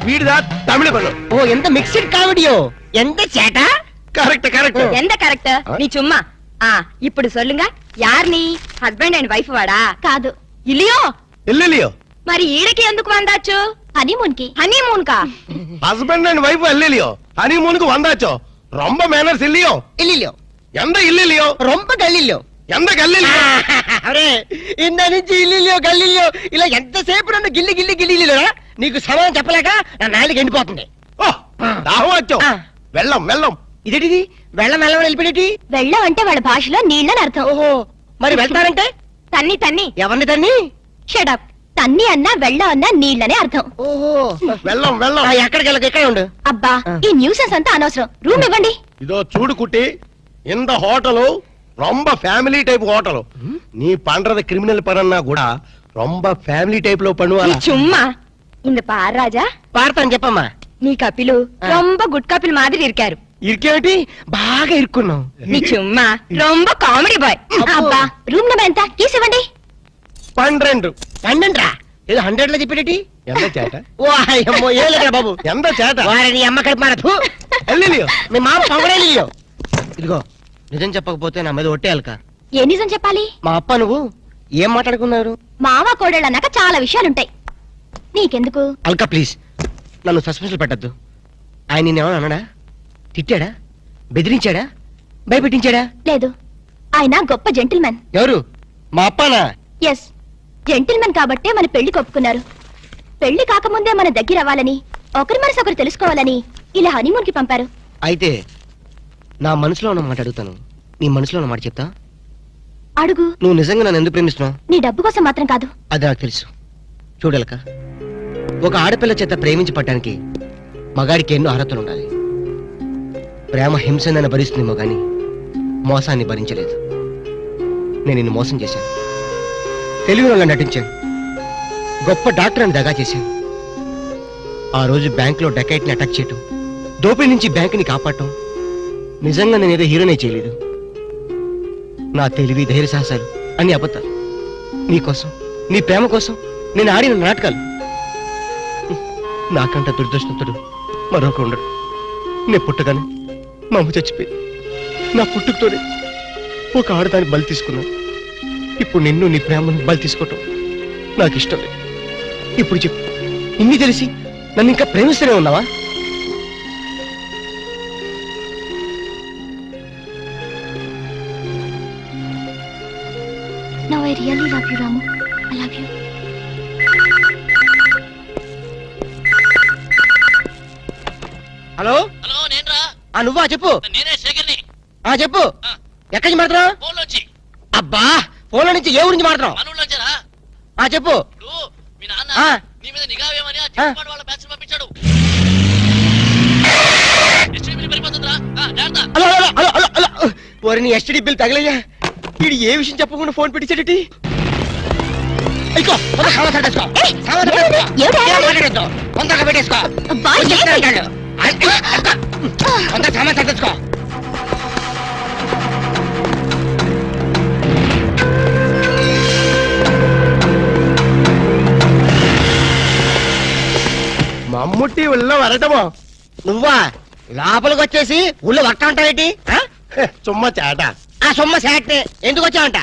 వీడిదా తమిళ పళ్ళు. ఓ ఎంత మిక్స్డ్ కామెడియో ఎంత చేట. Correct correct. ఎంత కరెక్ట్ நீ சும்மா. ఇప్పుడు சொல்லுங்க யார் நீ హస్బెండ్ అండ్ వైఫ్ వాడా? కాదు ఇలియో. ఎల్లెలియో. మరి ఈడకి ఎందుకు వందాచ్చు? హనీమూన్ కి. హనీమూన్ కా? హస్బెండ్ అండ్ వైఫ్ ఎల్లెలియో హనీమూన్ కు వందాచో. ரொம்ப మేనర్స్ ఇల్లియో. ఇల్లియో ఎంత ఇల్లియో రొంప గల్లియో. ఎంత గల్లియో. అరే ఇంద నుంచి ఇల్లియో గల్లియో ఇలా ఎంతసేపు నన్ను గిల్లి గిల్లి గిల్లిలో నీకు సమాధానం చెప్పలేక నా నాలుగు ఎండిపోతుంది. దాహం వచ్చో. వెళ్ళం వెళ్ళం. ఇదేంటిది వెళ్ళం వెళ్ళం వెళ్ళిపోయేటి? వెళ్ళం అంటే వాళ్ళ భాషలో నీళ్ళని అర్థం. ఓహో మరి వెళ్తారంటే? తన్ని తన్ని. ఎవరిని తన్ని? షడప్. తన్ని అన్నా వెళ్ళం అన్నా నీళ్ళనే అర్థం. ఓహో వెళ్ళం వెళ్ళం. ఎక్కడికి వెళ్ళక ఇక్కడే ఉండు. అబ్బా ఈ న్యూసెన్స్ అంతా అనవసరం. రూమ్ ఇవ్వండి. இதோ சூடு குட்டி இந்த ஹோட்டலு ரொம்ப ஃபேமிலி டைப் ஹோட்டலு. நீ பண்றது கிரிமினல் பரன்னா கூட ரொம்ப ஃபேமிலி டைப்ல பண்ணுவாங்க. சும்மா இந்த பார் ராஜா. పాడతాను చెప్పమ్మా. నీ కపిలు ரொம்ப గుడ్ కపిల్ మాదిరి ఇరికారు. ఇరికేమిటి బాగా ఇరుక్కున్నావు. నీ చుమ్మా రొంబ కామెడీ బాయ్. అబ్బా రూమ్ నెంబర్ ఎంత? కీస్ ఇవ్వండి. 12 12 ఏదో 100 లో చెప్పేటి? ఎంత చేట. ఓ అయ్యమ్మో ఏలేరా బాబు. ఎంత చేట. వారిని అమ్మ కలిపి మారదు. ఎల్లిలియో. మీ మామ పొగడేలియో. ఇదిగో నిజం చెప్పకపోతే నా మీద ఒట్టేయాలక. ఏ నిజం చెప్పాలి? మా అప్ప నువ్వు ఏం మాట్లాడుకున్నారు? మావా కోడళ్ళు అన్నాక చాలా విషయాలుంటాయి. నీకెందుకు? అల్కా ప్లీజ్ నన్ను సస్పెన్షన్ పెట్టద్దు. ఆయన నేనేమన్నా అన్నాడా? తిట్టాడా? బెదిరించాడా? భయపెట్టించాడా? లేదు. ఆయన గొప్ప జెంటిల్మెన్. ఎవరు? మా అప్పనా? ఎస్ జెంటిల్మెన్ కాబట్టే మన పెళ్లి కొప్పుకున్నారు. పెళ్లి కాకముందే మన దగ్గర అవ్వాలని, ఒకరి మనసు ఒకరు తెలుసుకోవాలని ఇలా హనీమూన్ కి పంపారు. అయితే నా మనసులో ఉన్న మాట అడుగుతాను. నీ మనసులో ఉన్న మాట చెప్తా. అడుగు. నువ్వు నిజంగా నన్ను ఎందుకు ప్రేమిస్తున్నావు? నీ డబ్బు కోసం మాత్రం కాదు. అది నాకు తెలుసు. చూడలక ఒక ఆడపిల్ల చేత ప్రేమించి పట్టడానికి మగాడికి ఎన్నో అర్హతలు ఉండాలి. ప్రేమ హింసనని భరిస్తుందేమో గాని మోసాన్ని భరించలేదు. నేను నిన్ను మోసం చేశాను. తెలివిలో నటించాను. గొప్ప డాక్టర్ అని దగా చేశాను. ఆ రోజు బ్యాంకులో డకైట్ని అటాక్ చేయటం, దోపిడీ నుంచి బ్యాంకుని కాపాడటం నిజంగా నేనేదో హీరోనే చేయలేదు. నా తెలివి ధైర్య సాహసాలు అన్ని అబద్ధాలు. నీకోసం నీ ప్రేమ కోసం నేను ఆడిన నాటకాలు. నాకంట దురదృష్టంతుడు మరొక ఉండడు. నేను పుట్టగానే మా అమ్మ చచ్చిపోయి నా పుట్టుకతోనే ఒక ఆడదాన్ని బలి తీసుకున్నాను. ఇప్పుడు నిన్ను నీ ప్రేమను బలి తీసుకోవటం నాకు ఇష్టం లేదు. ఇప్పుడు చెప్పు, ఇన్ని తెలిసి నన్ను ఇంకా ప్రేమిస్తూనే ఉన్నావా? Now I really love you, Ramu. I love you. Hello hello నేనురా. నువ్వా? చెప్పు. నేనే శేఖర్ని. చెప్పు. ఎక్కడి నుంచి మాట్లాడుతున్నావు? ఫోన్ వచ్చి. అబ్బా ఫోన్లో నుంచి ఏ ఊరించి మాట్లాడుతున్నావు? మనూళ్ళ వచ్చారా? చెప్పు. ఇప్పుడు మీ నాన్న నీ మీద నిఘా వేయమని ఆ చిన్నపాడు వాళ్ళ బ్యాచ్ పంపించాడు. ఎస్టీడీ పరిపోతుందిరా. జాగ్రత్త. Hello hello hello hello hello. ఓరి నీ ఎస్టీడీ బిల్ తగలయ్యా. వీడు ఏ విషయం చెప్పకుండా ఫోన్ పెట్టించాడటి? తొందరగా పెట్టేసుకో. సామాన్ సర్దేసుకో. మమ్ముట్టి ఉళ్ళ వరటమో. నువ్వా లోపలికి వచ్చేసి ఊళ్ళో వర్త ఉంటావేటి? చుమ్మ చేట. సొమ్మ శాటే ఎందుకు వచ్చావంట?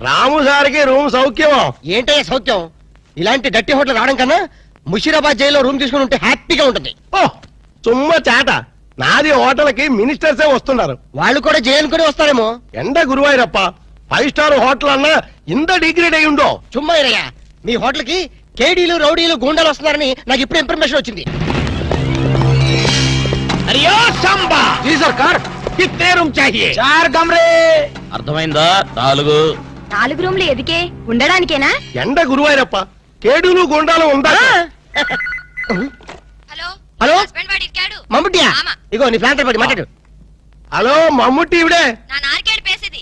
రాము సార్కి రూమ్ సౌఖ్యమో. ఏంటయ్యా సౌఖ్యం? ఇలాంటి డట్టి హోటల్ రావడం కన్నా ముషీరాబాద్ జైల్లో రూమ్ తీసుకుని ఉంటే హ్యాపీగా ఉంటుంది. ఓ చుమ్మ చేట. నాది హోటల్కి మినిస్టర్సే వస్తున్నారు. వాళ్ళు కూడా జైలు కూడా వస్తారేమో. ఎండ గురువాయిరప్ప 5 స్టార్ హోటల్ అన్నా ఇంత డిగ్రేడ్ అయి ఉండో. చుమ్మా ఇరయ్యా, మీ హోటల్ కి కేడీలు రౌడీలు గూండాలు వస్తున్నారని నాకు ఇప్పుడు ఇన్ఫర్మేషన్ వచ్చింది. అరియో సంబా. జీ సర్కార్. కిత్నే రూమ్ చాహియే? 4 కమరే. అర్థమైందా? 4 రూమ్లు ఎదికే ఉండడానికేనా? ఎండ గురువాయిరప్ప కేడులు గుండాలు ఉందా? హలో హలో హస్బెండ్ వాడి ఇరికాడు. మమ్ముట్టియా? ఇగో నీ ప్లాంటర్ పడి మాట్లాడు. హలో మమ్ముట్టి ఇవిడే. నా నారికేడు పేసేది.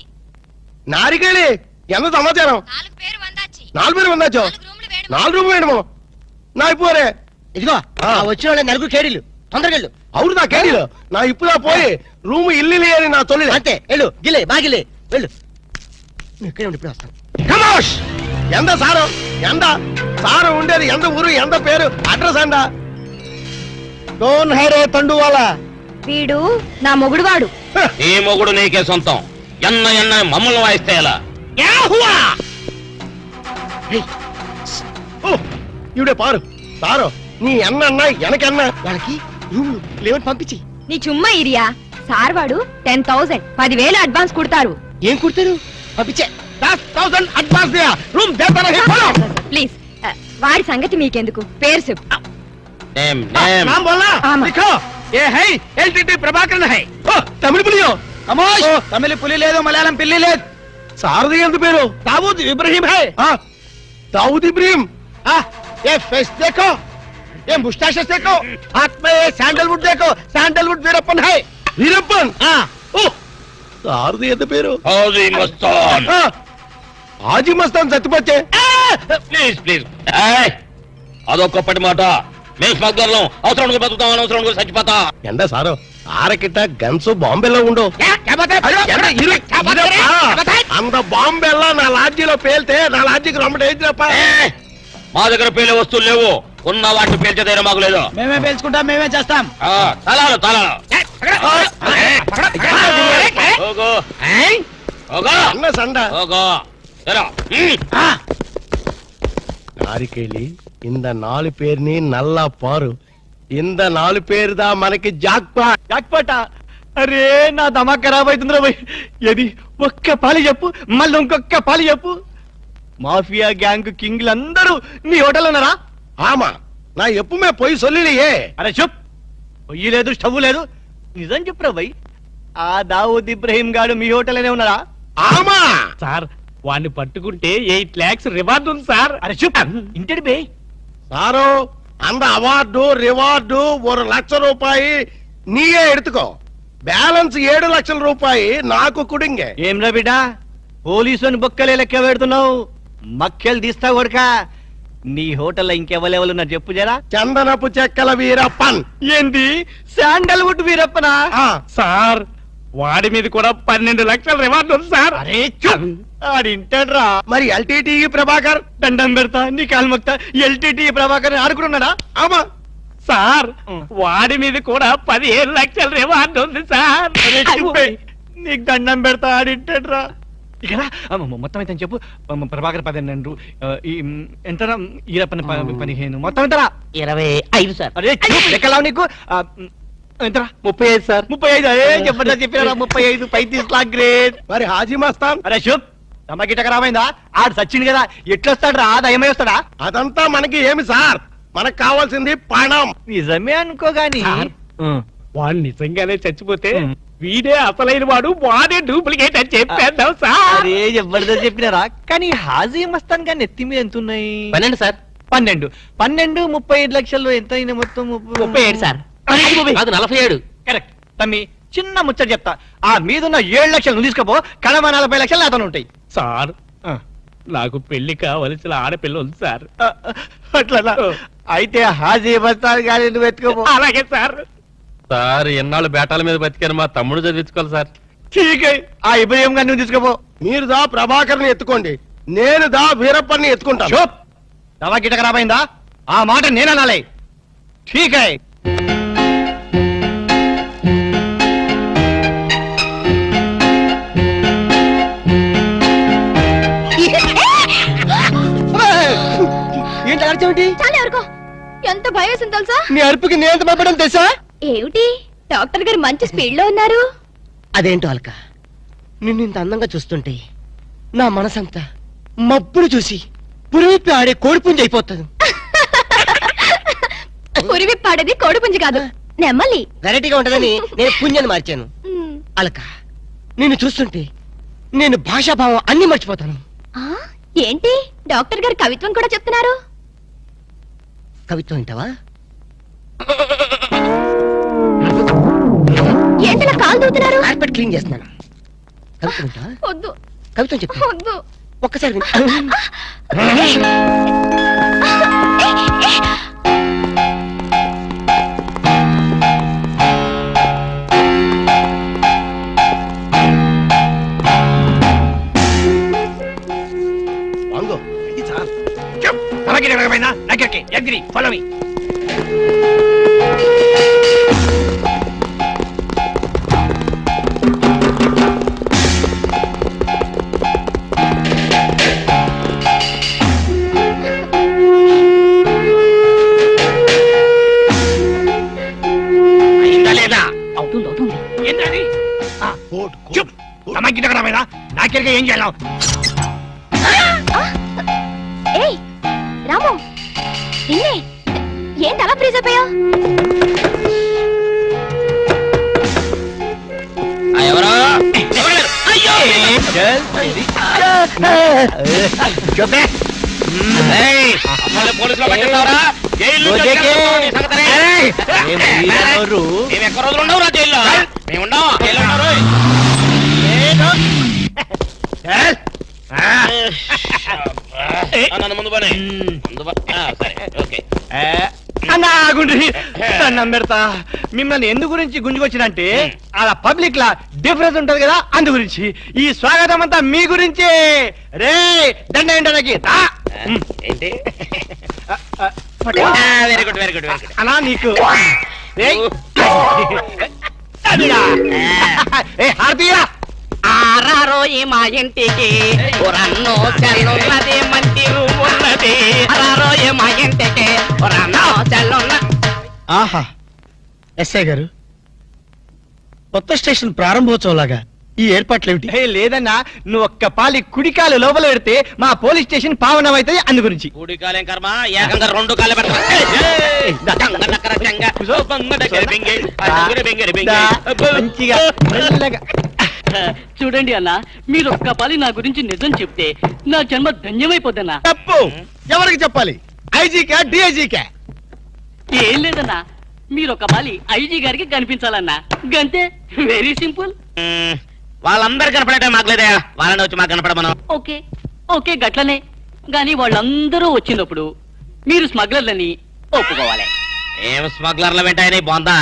నారికేళి ఎంత సమాచారం? 4 పేరు వందాచి. 4 పేరు వందాచో. 4 రూమ్ వేయడమో నా ఇప్పుడే. ఇదిగో వచ్చిన వాళ్ళ 4 కేడీలు. తొందరగా వెళ్ళు. అవును నా కేడీలు. నా ఇప్పుడా పోయి రూమ్ ఇల్లు అని నా తొలి. అంతే వెళ్ళు. గిలే బాగిలే వెళ్ళు. ఇక్కడే ఉండి ఇప్పుడు వస్తాను. కమోష్. ఎంత సారు? ఎంత సారు ఉండేది? ఎంత ఊరు? ఎంత పేరు? అడ్రస్ అండా? డోన్ హైరే తండువాలా వీడు నా మొగుడువాడు. నీ మొగుడు నీకే సొంతం. ఎన్న ఎన్న మమ్మల్ని వాయిస్తే ఎలా? ఇవిడే పారు సారు నీ అన్న ఎనకన్నా వాళ్ళకి రూమ్ లేవని పంపించి నీ చుమ్మా ఇరియా సార్ వాడు 10,000 10,000 అడ్వాన్స్ కుడతారు. ఏం కుడతారు పంపించే 10,000 అడ్వాన్స్ దియా రూమ్ దేతా నహీ బోలో ప్లీజ్ వాడి సంగతి మీకెందుకు, పేరు చెప్పు. నేమ్ నేమ్ नाम बोलना आमा। लिखो ये है एलटीटी प्रभाकर है तमिल पुलियो అమోష్ తమిళ పులి లేదు మలయాళం పిల్లి లేదు सारदी ఎంత పేరు दाऊद इब्राहिम है दाऊद इब्राहिम ये फेस देखो ये मुस्टैचेस देखो हाथ में ये सैंडलवुड देखो सैंडलवुड वीरप्पन है वीरप्पन सारदी ఎంత పేరు హౌజీ మస్తాన్. हाजी मस्तान చచ్చిపోతే ప్లీజ్ ప్లీజ్ అదొక్కప్పటి మాట. మేము స్మగ్లర్లం. అవసరం బతుకుతాం, అనవసరం చచ్చిపోతా. ఎండ సారు ఆరకిட்ட గన్స్ బాంబేలో ఉండు అంత బాంబెల్లా నా లాడ్జీలో పేల్తే నా లాడ్జీకి రమ్మట ఏంటిరప్ప మా దగ్గర పేలే వస్తువులు లేవు. ఉన్న వాటిని పేల్చే ధైర్యం మాకు లేదు. మేమే పేల్చుకుంటాం మేమే చేస్తాం తలాలు తలాలు ఓగో ఓగో అన్న సండ ఓగో సరే. நாரிக்கேளி இந்த 4 பேர்ని నల్ల పారు ఇంద 4 పేరుదా మనకి జాక్పాట్ జాక్పాట అరే నా దమా ఖరాబ్ అవుతుందిరా భయ్ ఏది ఒక్క పాలి చెప్పు మళ్ళీ ఇంకొక్క పాలి చెప్పు మాఫియా గ్యాంగ్ కింగ్లు అందరూ నీ హోటల్ ఉన్నారా ఆమా నా ఎప్పుమే పోయి సొల్లిలియే అరే చెప్ పొయ్యి లేదు స్టవ్ లేదు నిజం చెప్పురా భయ్ ఆ దావూద్ ఇబ్రహీం గాడు మీ హోటల్లోనే ఉన్నారా ఆమా సార్ వాడిని పట్టుకుంటే 8 lakhs రివార్డు ఉంది సార్. అరే చెప్ ఇంటి బే సారు அந்த అవార్డు రివార్డు 1 లక్ష రూపాయి నీయే ఎడుతుకో బ్యాలెన్స్ 7 లక్షల రూపాయి నాకు కుడింగే ఏం రా బిడ్డ పోలీసుని బొక్కలే లెక్క పెడుతున్నావు మక్కలు తీస్తా కొడక నీ హోటల్లో ఇంకెవరెవరున్నారు చెప్పు జరా చందనపు చెక్కల వీరప్పన్ ఏంది శాండల్వుడ్ వీరప్పనా సార్ వాడి మీద కూడా 12 లక్షల రివార్డు ఉంది సార్. అరే చూప్ ఆడింటాడ్రా మరి ఎల్టీటీ ప్రభాకర్ దండం పెడతా నీ కాలు మొక్తా ఎల్టీటీ ప్రభాకర్ ఆడుకున్నాడా ఆమా సార్ వాడి మీద కూడా 15 లక్షల రివార్డు ఉంది సార్. అరే చూపే నీకు దండం పెడతా ఆడింటాడ్రా ఇక మొత్తం అయితే చెప్పు ప్రభాకర్ 12 ఈ ఎంతరా ఈరప్పని 15 మొత్తం ఎంతరా 25 సార్. అరే లెక్కలావు నీకు ఎంతరా 35 సార్. 35 అరే చెప్పండి చెప్పినారా 35 35 లాక్ గ్రేట్ మరి హాజీ మస్తాన్ అరే శుభ్ తమకిట ఖరాబైందా ఆడు సచ్చింది కదా ఎట్లొస్తాడు రా దయమై వస్తాడా అదంతా మనకి ఏమి సార్ మనకు కావాల్సింది పణం నిజమే అనుకోగాని సార్, వాడు నిజంగానే చచ్చిపోతే వీడే అసలైన వాడు వాడే డూప్లికేట్ అని చెప్పేద్దాం సార్. అరే జబర్దస్త్ చెప్పినారా కానీ హాజీ మస్తాన్ గాని ఎత్తి మీద ఎంత ఉన్నాయి 12 సార్. 12 35 లక్షలు ఎంత అయినా మొత్తం 37 సార్. అది 47. కరెక్ట్ తమ్మి చిన్న ముచ్చట చెప్తా ఆ మీదున్న 7 లక్షలు నువ్వు తీసుకోపో కడమ 40 లక్షలు నాతో ఉంటాయి సార్ నాకు పెళ్లి కావలసిన ఆడపిల్ల ఉంది సార్. అట్లా అయితే హాజీ మస్తాన్ గాని నువ్వు ఎత్తుకోపో అలాగే సార్. సార్ ఎన్నాళ్ళు బేటాల మీద బతికాను మా తమ్ముడు చదివించుకోవాలి సార్. ఠీక్ ఆ ఇబ్రహీం గారిని నువ్వు తీసుకోపో మీరు దా ప్రభాకర్ని ఎత్తుకోండి నేను దా వీరప్పన్ని ఎత్తుకుంటాను చూప్ దవా గిట ఖరాబైందా ఆ మాట నేననాలే ఠీక్ హై ఏంటి అర్చమేంటి చాలా ఎవరికో ఎంత భయం వేసింది తెలుసా? నీ అరుపుకి నేను ఎంత భయపడడం తెలుసా ఏమిటి డాక్టర్ గారు మంచి స్పీడ్ లో ఉన్నారు. అదేంటో అల్క నిన్ను ఇంత అందంగా చూస్తుంటే నా మనసంతా మబ్బులు చూసి పురివిప్పి ఆడే కోడిపుంజి అయిపోతుంది పురివిప్పాడేది కోడిపుంజి కాదు నెమ్మలి. వెరైటీగా ఉంటదని నేను పుంజని మార్చాను అలక నిన్ను చూస్తుంటే నేను భాషాభావం అన్ని మర్చిపోతాను ఆ, ఏంటి డాక్టర్ గారు కవిత్వం కూడా చెప్తున్నారు? కవిత్వం వింటావా ఏంటలా కాలు దూతున్నారు? కార్పెట్ క్లీన్ చేస్తున్నాను కవిత్వం వింటావా వద్దు కవిత్వం చెప్తా వద్దు. ఒక్కసారి విను. వాంగో ఇది సార్ Follow me. చూప్ తమకిటకడమేనా నాకెరగా ఏం చేయాలి ఏయ్ రాము నిన్నే ఏంటి అలా ఫ్రీజ్ అయిపోయావు? ఎవరో అయ్యో ఏయ్, అమ్మాయిని పోలీసులో పట్టిస్తావురా? జైల్లో మేము ఎక్క రోజులు ఉండవు రా జైల్లో మేము ఉండవు జైల్లో ఉన్నారు నన్ను ముందు పని సరే ఓకే దండం పెడతా మిమ్మల్ని ఎందు గురించి గుంజుకొచ్చినంటే అలా పబ్లిక్ లా డిఫరెన్స్ ఉంటది కదా అందు గురించి ఈ స్వాగతం అంతా మీ గురించే రే దండ ఏంటనకి ఏంటి very good very good very good అలా నీకు హార్దియా ఆరారో ఈ మా ఇంటికి రన్నో చెల్లున్నది మంచి రూమ్ ఉన్నది ఆరారో ఈ మా ఇంటికి రన్నో చెల్లున్న ఆహా ఎస్ఐ గారు కొత్త స్టేషన్ ప్రారంభోత్సవం లాగా ఈ ఏర్పాట్లు ఏమిటి లేదన్నా నువ్వు ఒక్క పాలి కుడికాలు లోపల పెడితే మా పోలీస్ స్టేషన్ పావనం అవుతుంది అందు గురించి కూడి కాలేం కర్మ ఏకంగా రెండు కాలే మంచిగా మెల్లగా. చూడండి అన్న మీరు ఒక్క పాలి నా గురించి నిజం చెప్తే నా జన్మ ధన్యమైపోద్దన్నా తప్పు ఎవరికి చెప్పాలి ఐజీకా డిఐజీకా ఏం లేదన్నా మీరు ఒక పాలి ఐజీ గారికి కనిపించాలన్నా గంతే వెరీ సింపుల్ వాళ్ళందరూ కనపడటం మాకులేదా వాళ్ళని వచ్చి మాకు కనపడమను ఓకే ఓకే గట్లనే గాని వాళ్ళందరూ వచ్చినప్పుడు మీరు స్మగ్లర్లని ఒప్పుకోవాలి ఏం స్మగ్లర్ల వెంటాయని బొందా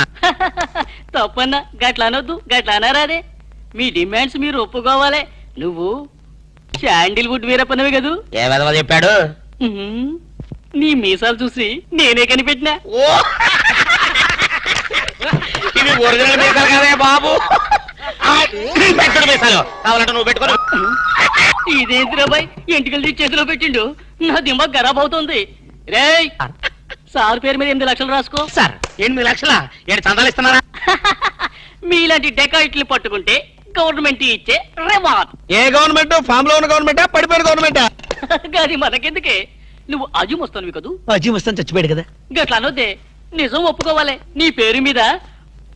తప్పన్నా గట్ల అనొద్దు గట్ల అనరాదే మీ డిమాండ్స్ మీరు ఒప్పుకోవాలి నువ్వు శాండిల్వుడ్ వీరప్పనవి కదూ ఏ విధవ చెప్పాడు ఉహుం. నీ మీసాలు చూసి నేనే కనిపెట్టినా ఇవి ఒరిజినల్ మీసాలు కదే బాబు పెట్టుడు మీసాలు కావాలంటే నువ్వు పెట్టుకో ఇదేంటి రాబాయ్ ఎంటికలు చేతిలో పెట్టిండు నా దిమాగ్ ఖరాబ్ అవుతుంది రేయ్ సార్ పేరు మీద 8 లక్షలు రాసుకో సార్ 8 లక్షల ఏంటి చందాలు ఇస్తున్నారా మీలాంటి డెకాయిట్లు పట్టుకుంటే గవర్నమెంట్ ఇచ్చే రివార్డ్ ఏ గవర్నమెంట్ ఫామ్ లో ఉన్న గవర్నమెంటా పడిపోయిన గవర్నమెంటా కానీ మనకెందుకే నువ్వు అజీమ్ వస్తానువి కదూ అజీ వస్తాను చచ్చిపోయాడు కదా గట్లా అనొద్దే నిజం ఒప్పుకోవాలి నీ పేరు మీద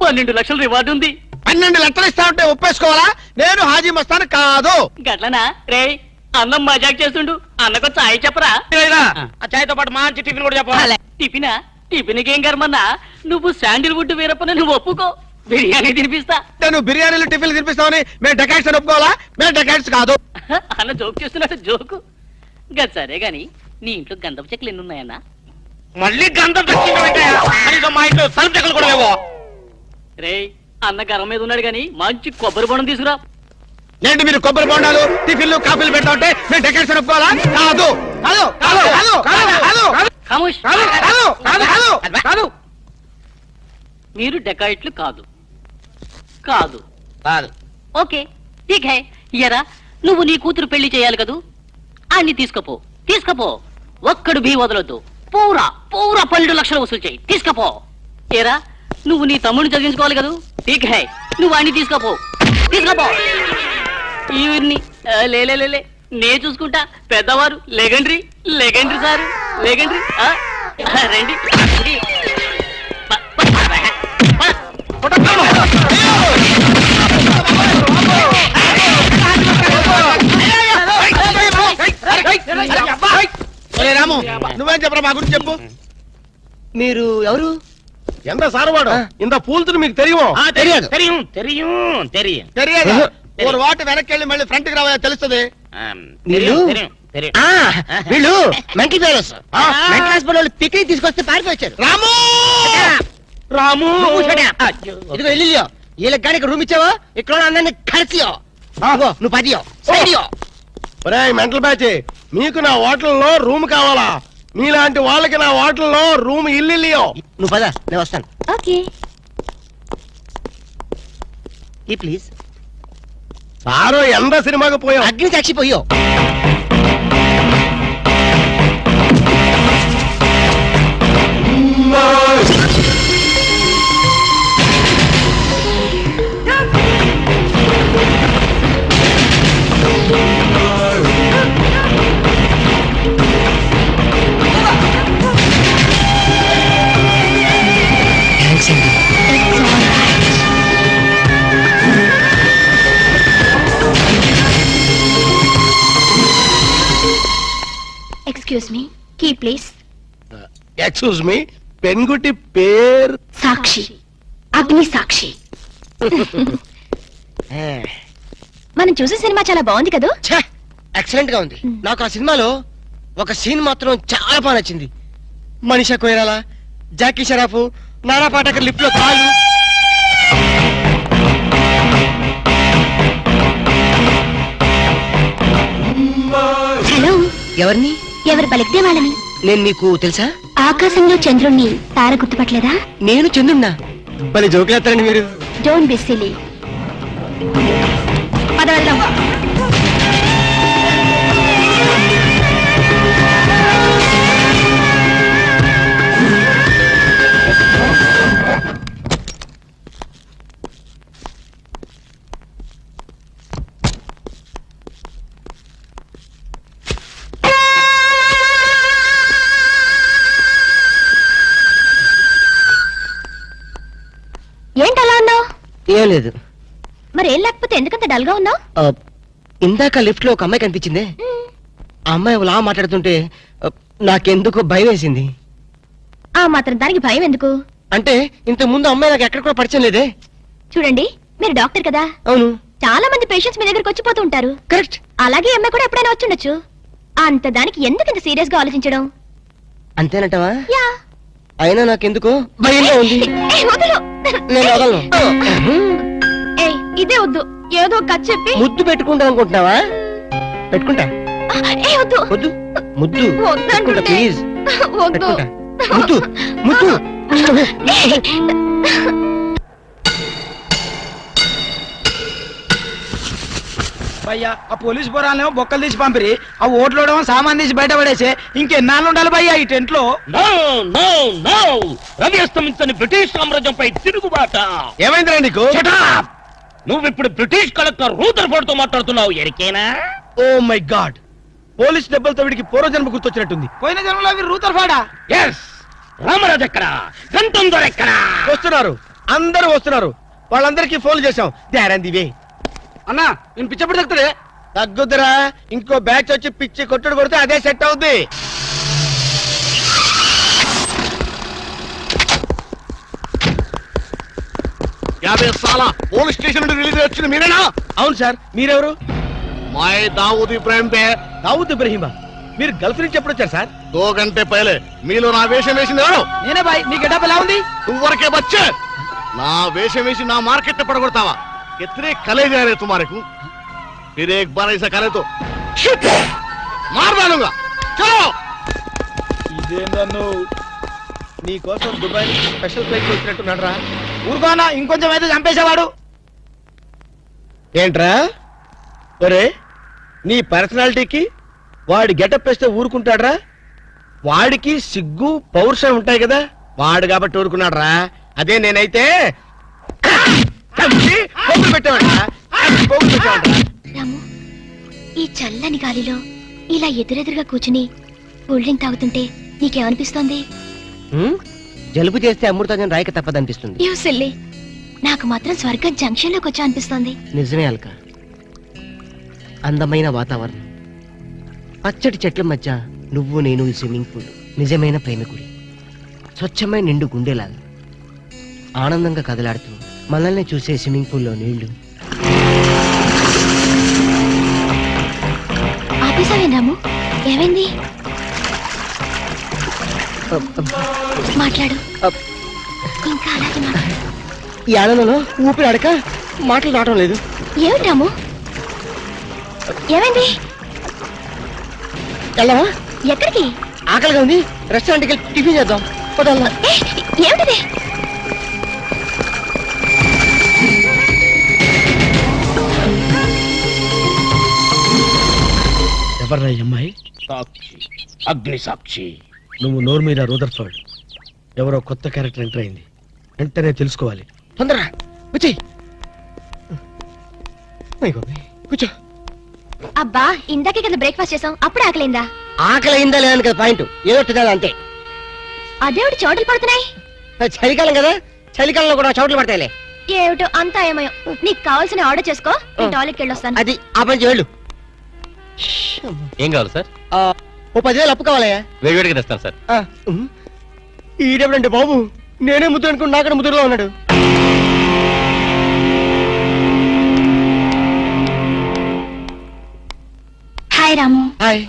12 లక్షల రివార్డు ఉంది 12 లక్షలు ఇస్తా ఉంటే ఒప్పేసుకోవాలా నేను హాజీ మస్తాను కాదు గట్లనా రేయ్ అన్నం మజాక్ చేస్తుండు అన్నకు చాయ్ చెప్పరా ఆ చాయ్తో పాటు మంచి టిఫిన్ కూడా చెప్పాలి టిఫినా టిఫిన్కేం కర్మన్నా నువ్వు శాండిల్వుడ్ వీరప్పని నువ్వు ఒప్పుకో బిర్యానీ తినిపిస్తా నేను బిర్యానీలు టిఫిన్లు తినిపిస్తామని మేము డెకాట్స్ అని ఒప్పుకోవాలా మేము డెకాట్స్ కాదు అన్న జోక్ చేస్తున్నట్టు జోకు గది సరే గాని నీ ఇంట్లో గంధపు చెక్కలు ఎన్ని ఉన్నాయన్నా మళ్ళీ గంధం తెచ్చిందో మా ఇంట్లో తలుపు చెక్కలు కూడా లేవో రేయ్ అన్న గరం మీద ఉన్నాడు గాని మంచి కొబ్బరి బొండం తీసుకురా ఏంటి మీరు కొబ్బరి బొండాలు టిఫిన్లు కాఫీలు పెడతా ఉంటే మేము డెకాట్స్ అని ఒప్పుకోవాలా కాదు కాదు కాదు కాదు కాదు కాదు ఖమోష్ కాదు కాదు కాదు కాదు మీరు డెకాయిట్లు కాదు కాదు కాదు ఓకే ఠీక్ హై ఎరా నువ్వు నీ కూతురు పెళ్లి చేయాలి కదూ అన్ని తీసుకపో తీసుకపో ఒక్కడు బీ వదలొద్దు పూరా పూరా 12 లక్షలు వసూలు చేయి తీసుకపో ఏరా నువ్వు నీ తమ్ముడిని చదివించుకోవాలి కదూ ఠీక్ హై నువ్వు అన్ని తీసుకపో తీసుకపో ఈవిడ్ని లే నే చూసుకుంటా పెద్దవారు లెగండ్రి లెగండ్రి సారు లెగండ్రి రండి రాము నువ్వేం చెప్పరా మా గురించి చెప్పు మీరు ఎవరు ఎంత సారవాడు ఇంత పూల్తుని మీకు తెలియమో తెలియదు. தெரியும் తెలియదు ఒక వాటి వెనక్కి వెళ్ళి మళ్ళీ ఫ్రంట్ కి రావా తెలుస్తుంది వీళ్ళు தெரியும் ఆ, వీళ్ళు మెంటల్ ఫెలోస్ మెంటల్ హాస్పిటల్ వాళ్ళు పిక్నిక్ తీసుకొస్తే పారిపోయి వచ్చారు రాము రాము ఇదిగో ఇల్లు వీళ్ళకి కానీ ఇక్కడ రూమ్ ఇచ్చావో ఇక్కడ ఉన్న అందరినీ ఖర్చియో నువ్వు 10 సైడియో ఒరేయ్ మెంటల్ బ్యాచ్ మీకు నా హోటల్లో రూమ్ కావాలా మీలాంటి వాళ్ళకి నా హోటల్లో రూమ్ ఇల్లియో నువ్వు పద నేను వస్తాను ఓకే ఈ ప్లీజ్ సారు ఎంత సినిమాకి పోయాం అగ్ని సాక్షి పోయో excuse me key please. Excuse me పెన్గుటి పేరు సాక్షి, అగ్ని సాక్షి. మనం చూసే సినిమా చాలా బాగుంది కదా. ఎక్సలెంట్ గా ఉంది. నాకు ఆ సినిమాలో ఒక సీన్ మాత్రం చాలా బాగా నచ్చింది. మనీషా కొయిరాలా, జాకీ షరాఫ్, నానా పాటకర్ లిఫ్ట్ లో కాలు. హలో, ఎవరిని? ఎవరు పలికితే వాళ్ళని. నేను నీకు తెలుసా? ఆకాశంలో చంద్రుణ్ణి తార గుర్తుపట్టలేదా? నేను చందున్నా. భలే జోకులేస్తారండి మీరు. Don't be silly. పద వెళ్దాం. ఏంటలా ఉన్నావు? ఏం లేదు. మరి ఏం లేకపోతే ఎందుకంత డల్ గా ఉన్నావు? ఇందాక లిఫ్ట్ లో ఒక అమ్మాయి కనిపించిందే. ఆ అమ్మాయి అలా మాట్లాడుతుంటే నాకెందుకో భయం వేసింది. ఆ మాత్రం దానికి భయం ఎందుకు? అంటే ఇంత ముందు అమ్మాయి నాకు ఎక్కడ కూడా పరిచయం లేదే. చూడండి, మీరు డాక్టర్ కదా. అవును. చాలా మంది పేషెంట్స్ మీ దగ్గరకు వచ్చిపోతూ ఉంటారు. కరెక్ట్. అలాగే అమ్మాయి కూడా ఎప్పుడైనా వచ్చుండొచ్చు. అంత దానికి ఎందుకు ఇంత సీరియస్ గా ఆలోచించడం? అంతేనటవా? యా. అయినా నాకెందుకో భయంగా ఉంది. వదలు. నేను వదలను. ఏయ్, ఇదే వద్దు. ఏదో ఒక కథ చెప్పి ముద్దు పెట్టుకుంటా అనుకుంటున్నావా? పెట్టుకుంటా. వద్దు వద్దు. ముద్దు పెట్టుకుంటా ప్లీజ్. వద్దు. పెట్టుకుంటా. ముద్దు ముద్దు. భయ్యా ఆ పోలీస్ పోరాలేమో బొక్కలు తీసి పంపిరి, ఆ ఓట్లోడేమో సామాన్ తీసి బయట పడేసి ఇంకెన్నాళ్ళు ఉండాలి భయ్యా ఈ టెంట్ లో? నో నో నో, రవి అస్తమించని బ్రిటిష్ సామ్రాజ్యంపై తిరుగుబాట. ఏమైందిరా నీకు? Shut up! నువ్వు ఇప్పుడు బ్రిటిష్ కలెక్టర్ రూదర్ఫోర్డ్ తో మాట్లాడుతున్నావు. ఎరికేనా? ఓ మై గాడ్, పోలీస్ దెబ్బలతో వీడికి పూర్వజన్మ గుర్తొచ్చినట్టుంది. పోయిన జన్మలో అవి రూతర్ఫాడా? ఎస్. రామరాజు ఎక్కడా? గంటందర్ ఎక్కడా? వస్తున్నారు, అందరూ వస్తున్నారు. వాళ్ళందరికీ ఫోన్ చేశాం. They are on the way. అన్నా నేను పిచ్చప్పుడు తగ్గుతాడే. తగ్గుద్దురా, ఇంకో బ్యాచ్ వచ్చి పిచ్చి కొట్టుడు కొడితే అదే సెట్ అవుద్ది. పోలీస్ స్టేషన్ నుండి రిలీజ్ వచ్చింది మీరేనా? అవును సార్, మీరెవరు? మై దావూద్ ఇబ్రాహిం పే. దావూద్ ఇబ్రహీమా? మీరు గల్ఫ్ నుంచి ఎప్పుడు వచ్చారు సార్? 2 घंटे पहले. మీలో నా వేషం వేసింది ఎవరు? నేనే బాయ్. నీ గెటప్ ఎలా ఉంది? నువ్వరకే బచ్చే. నా వేషం వేసి నా మార్కెట్ పడగొడతావా? कितने कले जा रहे तुम्हारे को? फिर एक बार ऐसा करे तो मार डालूंगा. चलो. ఇదేందన్ను నీ కోసం దుబాయ్ నుంచి స్పెషల్ ఫ్లైట్ వచ్చినట్టున్నాడు రా. ఊరుకోనా, ఇంకొంచెం అయితే చంపేసేవాడు. ఏంట్రా ఒరే, నీ పర్సనాలిటీకి వాడి గెటప్ వేస్తే ఊరుకుంటాడ్రా? వాడికి సిగ్గు పౌరుషం ఉంటాయి కదా, వాడు కాబట్టి ఊరుకున్నాడు రా. అదే నేనైతే పెట్టేవాడా. రాము, ఈ చల్లని గాలిలో ఇలా ఎదురెదురుగా కూర్చుని కూల్ డ్రింక్ తాగుతుంటే నీకేమనిపిస్తోంది? జలుబు చేస్తే అమృతాజన్ రాయక తప్పదనిపిస్తుంది. You silly. నాకు మాత్రం స్వర్గం జంక్షన్ లోకి వచ్చా అనిపిస్తోంది. నిజమే అల్క. అందమైన వాతావరణం, పచ్చటి చెట్ల మధ్య నువ్వు నేను ఈ స్విమ్మింగ్ పూల్ నిజమైన ప్రేమికుడి. స్వచ్ఛమైన నిండు గుండెలాగా ఆనందంగా కదలాడుతూ మనల్ని చూసే స్విమ్మింగ్ పూల్లో నీళ్లు. ఆపేసావే రాము? ఏమైంది? మాట్లాడు. ఇంకా అలాగే మాట్లాడు. ఈ ఆనందంలో ఊపిరి ఆడక మాటలు రావడం లేదు. ఏమిటి రాము? ఏమైంది? వెళ్ళవా? ఎక్కడికి? ఆకలిగా ఉంది, రెస్టారెంట్కి వెళ్ళి టిఫిన్ చేద్దాం. పదల్లా. ఏమిటిది? ఎవర్రా ఈ అమ్మాయి? సాక్షి, అగ్ని సాక్షి. నువ్వు నోరు మీద రూదర్ఫర్డ్. ఎవరో కొత్త క్యారెక్టర్ ఎంటర్ అయింది, వెంటనే తెలుసుకోవాలి. తొందరగా వచ్చేయ్. కూర్చో. అబ్బా, ఇందాకే కదా బ్రేక్ఫాస్ట్ చేసాం, అప్పుడే ఆకలిందా? ఆకలి అయిందా లేదని కదా పాయింట్. ఏదో తినాలి అంతే. అదేవిటి చోటలు పడుతున్నాయి. చలికాలం కదా, చలికాలంలో కూడా చోట్లు పడతాయిలే. ఏమిటో అంతా ఏమయో. నీకు కావాల్సిన ఆర్డర్ చేసుకో, నేను టాయిలెట్కి వెళ్ళొస్తాను. అది ఆ పని వెళ్ళు. ఏం కావాలి సార్? ఓ 10,000 అప్పు కావాలయ్యా. వేడివేడిగా తెస్తాను సార్. ఈడెవడండి బాబు, నేనే ముద్దు అనుకుని నాకడ ముద్దులో ఉన్నాడు. హాయ్ రాము. హాయ్.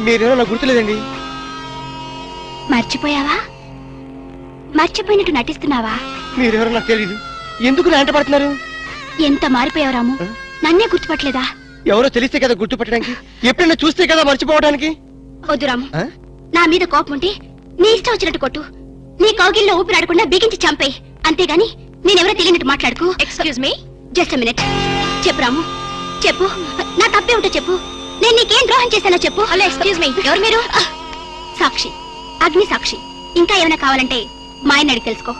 మీరేమో నాకు గుర్తులేదండి. మర్చిపోయావా? మర్చిపోయినట్టు నటిస్తున్నావా? మీరెవరో నాకు తెలీదు. ఎందుకు నా వెంట పడుతున్నారు? ఎంత మారిపోయావు రాము, నన్నే గుర్తుపట్టలేదా? ఎవరో తెలిస్తే కదా గుర్తుపట్టడానికి, ఎప్పుడైనా చూస్తే కదా మర్చిపోవడానికి. వద్దు రాము, ఆ? నా మీద కోపం ఉంటే నీ ఇష్టం వచ్చినట్టు కొట్టు, నీ కౌగిల్లో ఊపిరాడకుండా బిగించి చంపే, అంతేగాని నేనెవరో తెలియనట్టు మాట్లాడుకో. Excuse me, just minute. చెప్పు రాము, చెప్పు, నా తప్పే ఉంటే చెప్పు, నేను నీకేం ద్రోహం చేశానో చెప్పు. హలో, ఎక్స్క్యూజ్ మీ, ఎవరు మీరు? సాక్షి, అగ్ని సాక్షి. ఇంకా ఏమైనా కావాలంటే మా ఆయన అడిగి తెలుసుకో.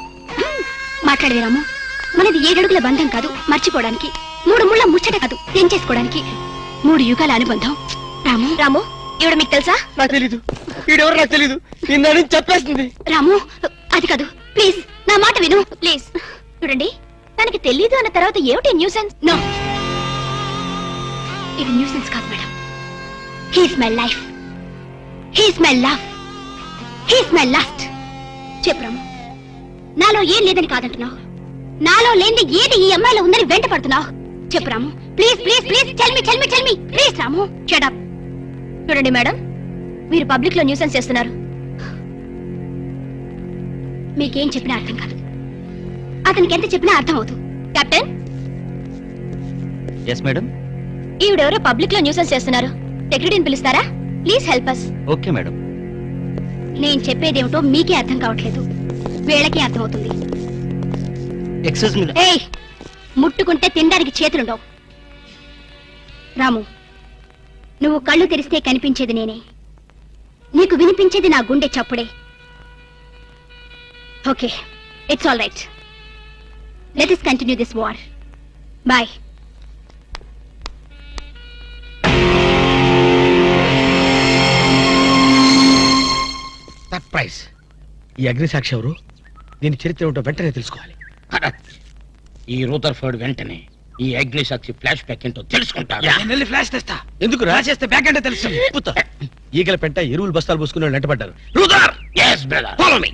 మాట్లాడేది రాము, మనది 7 అడుగుల బంధం కాదు మర్చిపోవడానికి, 3 ముళ్ళ ముచ్చట కాదు తెంచేసుకోవడానికి, 3 యుగాల అనుబంధం. రాము, రాము, ఇవిడ మీకు తెలుసా? నాకు తెలీదు. ఈడెవరో నాకు తెలీదు. నిన్న నుంచి చెప్పేస్తుంది. రాము, అది కాదు, ప్లీజ్ నా మాట విను, ప్లీజ్. చూడండి, తనకి తెలీదు అన్న తర్వాత ఏమిటి న్యూసెన్స్? నో, ఇది న్యూసెన్స్ కాదు madam. He's my life, he's my love, he's my last. చెప్పు రాము, నాలో ఏం లేదని కాదంటున్నావు, నాలో లేని ఏది ఈ అమ్మాయిలో ఉందని వెంట పడుతున్నావు. చెప్పు Ramu, please please please, tell me please. Ramu, shut up. చూడండి మేడం, మీరు పబ్లిక్ లో న్యూసెన్స్ చేస్తున్నారు. మీకేం చెప్పినా అర్థం కాదు, అతనికి ఎంత చెప్పినా అర్థం అవుతుంది. Captain, yes madam. ఈవిడెవరో పబ్లిక్ లో న్యూసెన్స్ చేస్తున్నారు, సెక్రటరీని పిలుస్తారా? Please help us. Okay madam. నేను చెప్పేదేమిటో మీకే అర్థం కావట్లేదు, వీళ్ళకే అర్థం అవుతుంది. Excuse me. ఏయ్, ముట్టుకుంటే తినడానికి చేతులుండవు. రాము, నువ్వు కళ్ళు తెరిస్తే కనిపించేది నేనే, నీకు వినిపించేది నా గుండె చప్పుడే. Okay, it's all right. Let us continue this war. Bye. Surprise. ఈ అగ్నిసాక్షి ఎవరు? దీని చరిత్ర ఏమిటో వెంటనే తెలుసుకోవాలి. ఈ రూదర్ఫర్డ్ వెంటనే ఈ అగ్ని సాక్షి ఫ్లాష్ బ్యాక్ ఏంటో తెలుసుకుంటాడు. నేను వెళ్ళి ఫ్లాష్ తెస్తా. ఎందుకు రా? ఫ్లాష్ చేస్తే బ్యాక్ అంటే తెలుసు. ఈగల పెంట ఎరువులు బస్తాలు పూసుకుని వెంటబడ్డారు. Brother, yes brother, follow me.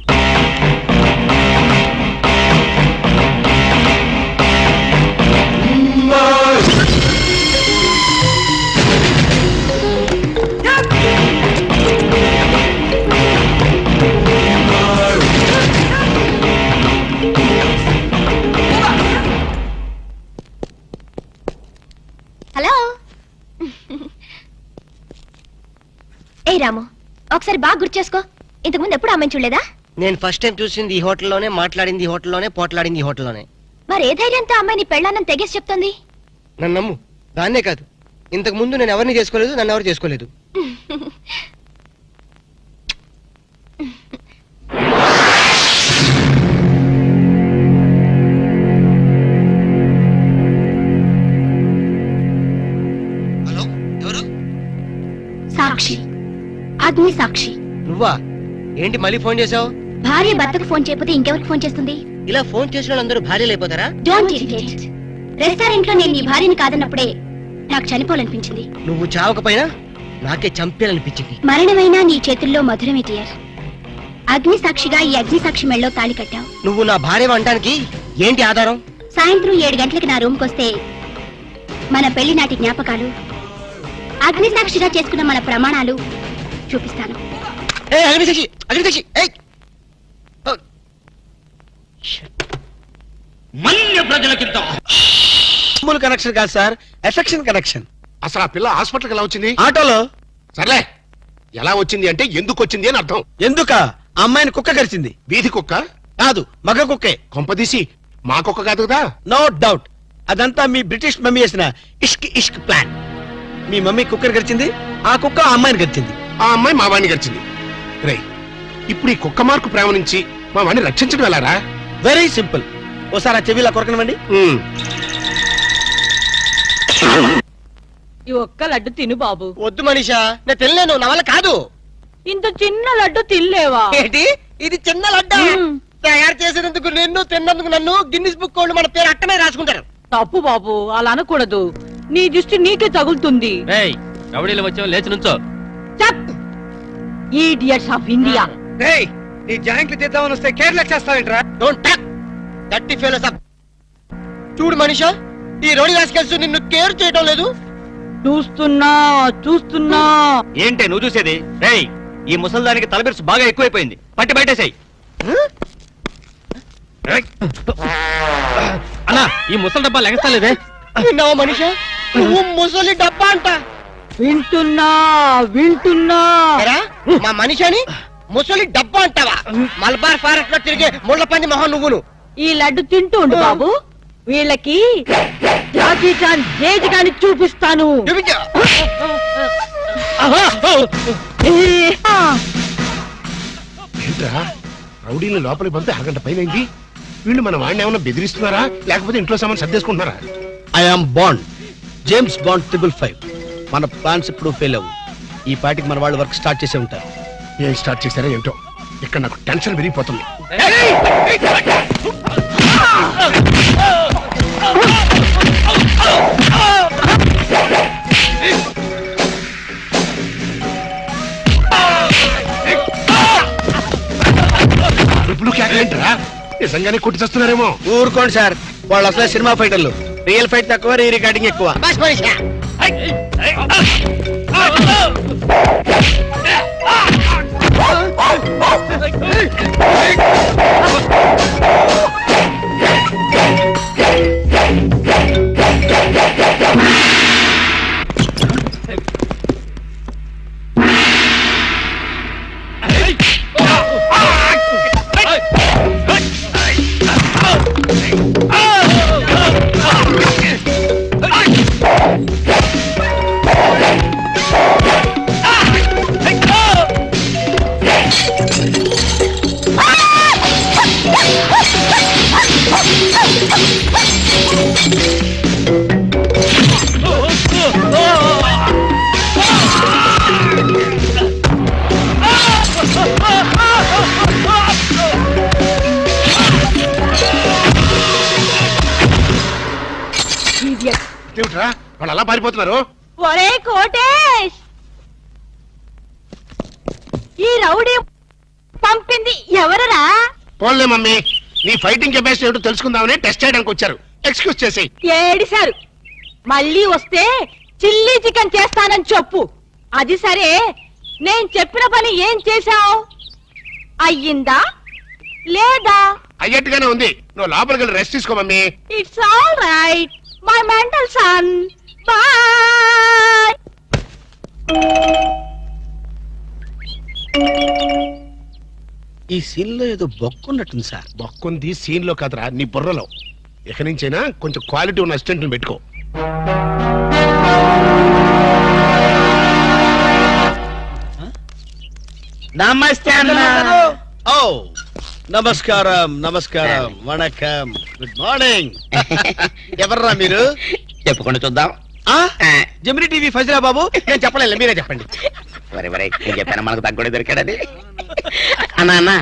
Hello. ఏ రాము, ఒకసారి బాగా గుర్తు చేసుకో, ఇంతకు ముందు ఎప్పుడు అమ్మాయిని చూడలేదా? నేను ఫస్ట్ టైం చూసింది ఈ హోటల్లోనే, మాట్లాడింది ఈ హోటల్లోనే, పోట్లాడింది ఈ హోటల్లోనే. మరి ఏ ధైర్యంతో అమ్మాయిని పెళ్ళానని తెగేసి చెప్తుంది? నన్ను నమ్ము. దాన్నే కాదు, ఇంతకు ముందు నేను ఎవరిని చేసుకోలేదు, నన్ను ఎవరు చేసుకోలేదు. హలో, ఎవరు? సాక్షి, అగ్ని సాక్షి. నువ్వా? ఏంటి మళ్ళీ ఫోన్ చేసావు? భార్య భర్తకు ఫోన్ చేయకపోతే ఇంకెవరికి ఫోన్ చేస్తుంది? ఇలా ఫోన్ చేసిన వాళ్ళందరూ భార్యలు అయిపోతారా? Don't irritate. రెస్టారెంట్ లో నేను నీ భార్యని కాదన్నప్పుడే నాకు చనిపోవాలనిపించింది. నువ్వు చావకపోయినా నాకే చంపేయాలనిపించింది. మరణమైనా నీ చేతుల్లో మధురమే డియర్. అగ్ని సాక్షిగా ఈ అగ్ని సాక్షి మెళ్ళలో తాళి కట్టావు. నువ్వు నా భార్య అనడానికి ఏంటి ఆధారం? సాయంత్రం 7 గంటలకి నా రూమ్ కొస్తే మన పెళ్లి నాటి జ్ఞాపకాలు, అగ్ని సాక్షిగా చేసుకున్న మన ప్రమాణాలు చూపిస్తాను. అగ్నిసాక్షి, అగ్నిసాక్షి. మన్య ప్రజలకింత మామూలు కనెక్షన్ కాదు సార్, ఎఫెక్షన్ కనెక్షన్. అసలు ఆ పిల్ల హాస్పిటల్కి ఎలా వచ్చింది? ఆటోలో. సర్లే, ఎలా వచ్చింది అంటే ఎందుకు వచ్చింది అని అర్థం. ఎందుక? అమ్మాయిని కుక్క కరిచింది. వీధి కుక్క కాదు, మగ కుక్కే. కొంపదీసి మా కుక్క కాదు కదా? నో డౌట్, అదంతా మీ బ్రిటిష్ మమ్మీ చేసిన ఇష్క్ ఇష్క్ ప్లాన్. మీ మమ్మీ కుక్కర్ గడిచింది, ఆ కుక్క ఆ అమ్మాయిని గడిచింది. ఆ అమ్మాయి మా వాణ్ణి గడిచింది. రే, ఇప్పుడు ఈ కుక్క మార్కు ప్రేమ నుంచి మా వాణ్ణి రక్షించడం ఎలారా? Very simple. ఓసారి ఆ చెవిలా కొరకనివ్వండి. ఈ ఒక్క లడ్డు తిను బాబు. వద్దు మనీషా, నేను తినలేను, నా వల్ల కాదు. ఇంత చిన్న లడ్డు తినలేవా? ఏంటి ఇది చిన్న లడ్డా? తయారు చేసినందుకు నిన్ను, తిన్నందుకు నన్ను గిన్నిస్ బుక్ వాళ్ళు మన పేరు అట్టనే రాసుకుంటారు. తప్పు బాబు, అలా అనకూడదు. నీ దృష్టి నీకే తగులుతుంది. రౌడీలు వచ్చావు, లేచి నుంచో. చప్ ఈడియట్స్ ఆఫ్ ఇండియా. నీ జాయింట్లు తీద్దామని వస్తే కేర్లెస్ చేస్తావేంట్రా? డోంట్ టాక్ దట్టి ఫెలోస్ అప్. చూడు మనిషా, ఈ రోడి రాసుకెళ్తూ నిన్ను కేర్ చేయడం లేదు. చూస్తున్నా ఏంటే నువ్వు చూసేది? రేయ్, ఈ ముసల్దానికి తలబిరుసు బాగా ఎక్కువైపోయింది, పట్టి బయటేసాయి. అన్నా, ఈ ముసలి డబ్బా లెగస్తలేదే. విన్నావా మనిషా, నువ్వు ముసలి డబ్బా అంట. వింటున్నా ఎరా, మా మనిషిని ముసలి డబ్బా అంటావా? మలబార్ ఫారెస్ట్ లో తిరిగే ముళ్ళ పంది మొహం నువ్వును. ఈ లడ్డు తింటూ ఉండు బాబు, వీళ్ళకి జాకీ చాన్ జేజ్ గాని చూపిస్తాను. చూపించు. ఏంట్రా, రౌడీని లోపలికి పంపి అరగంట పైనైంది. వీళ్ళు మన వాడిని ఏమన్నా బెదిరిస్తున్నారా, లేకపోతే ఇంట్లో సామాన్ సర్దేసుకుంటున్నారా? I'm Bond, James Bond 555. మన ప్లాన్స్ ఇప్పుడు ఫెయిల్ అవ్వు. ఈ పాటికి మన వాళ్ళు వర్క్ స్టార్ట్ చేసే ఉంటారు. ఏం స్టార్ట్ చేశారో ఏంటో, ఇక్కడ నాకు టెన్షన్ పెరిగిపోతుంది. ఇప్పుడు కేకలేంటరా, నిజంగానే కొట్టి చేస్తున్నారేమో. ఊరుకోండి సార్, వాళ్ళు అసలే సినిమా ఫైటర్లు. రియల్ ఫైట్ తక్కువ, రీ రికార్డింగ్ ఎక్కువ. బస్ మనిషా. ఏమిట్రా, వాళ్ళు అలా పారిపోతున్నారు? ఒరే కోటేష్, ఈ రౌడీ పంపింది ఎవరరా? పోన్లే మమ్మీ, నీ ఫైటింగ్ కెపాసిటీ ఏమిటో తెలుసుకుందామని టెస్ట్ చేయడానికి వచ్చారు. ఎక్స్క్యూజ్ చేసి. ఏడిశారు. మళ్ళీ వస్తే చిల్లీ చికెన్ చేస్తానని చెప్పు. అది సరే, నేను చెప్పిన పని ఏం చేశావు? అయ్యిందా లేదా? అయ్యట్టుగానే ఉంది. నువ్వు లోపలికి వెళ్ళి రెస్ట్ తీసుకో mummy. It's all right my mental son. Bye. ఈ సీన్ లో ఏదో బొక్కున్నట్టుంది సార్. బొక్కుంది సీన్ లో కాదురా, నీ బుర్రలో. ఇక నుంచైనా కొంచెం క్వాలిటీ ఉన్న అసిస్టెంట్ పెట్టుకో. నమస్తే అన్న. ఓ నమస్కారం, నమస్కారం, వణకం, గుడ్ మార్నింగ్. ఎవర్రా మీరు? చెప్పుకొని చూద్దాం. జమిని టీవీ ఫజరా బాబు. నేను చెప్పలేదు, మీరే చెప్పండి. నేను చెప్పాను మనకు తగ్గుడే దొరికాడని. అన్నా అన్న,